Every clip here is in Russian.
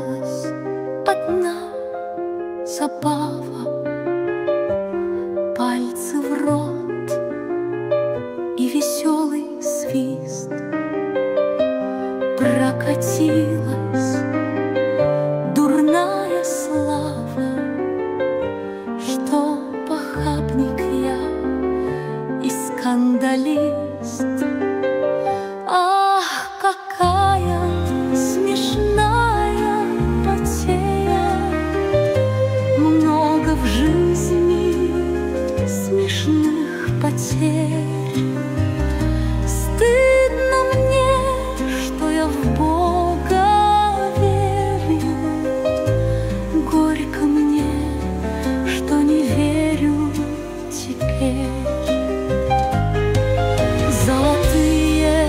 осталась одна забава. Пальцы в рот и веселый свист. Прокатилась дурная слава, что похабник я и скандалист. Ах, какая смешная потеря! Много в жизни смешных потерь. Стыдно мне, что я в Бога верю. Горько мне, что не верю теперь. Золотые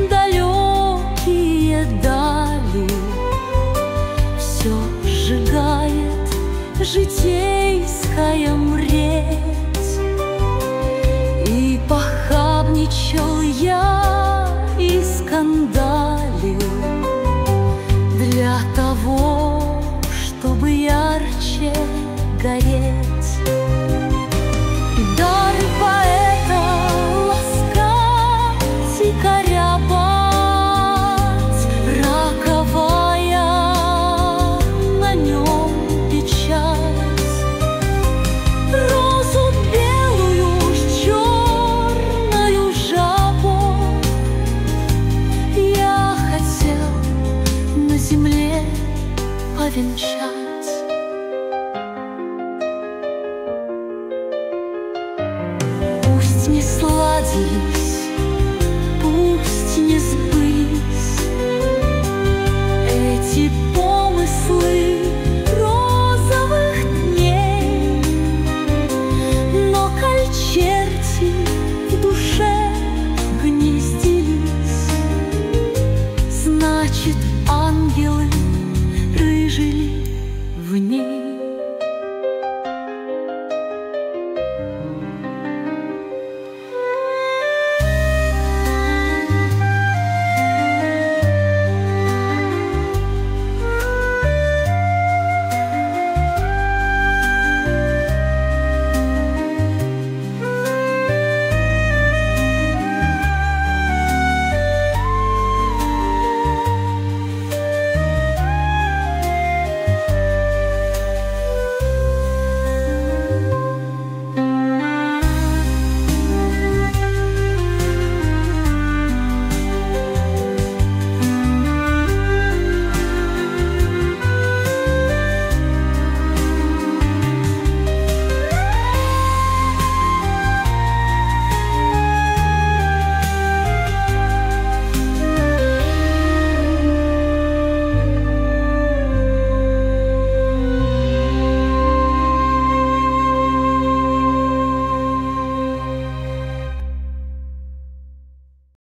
далекие дали все сжигает житейская мреть. И похабничал я и скандалил для того, чтобы ярче гореть. Дар поэта ласкать и корябать, роковая на нем печать. Розу белую с черною жабой я хотел на земле повенчать. Пусть не сладит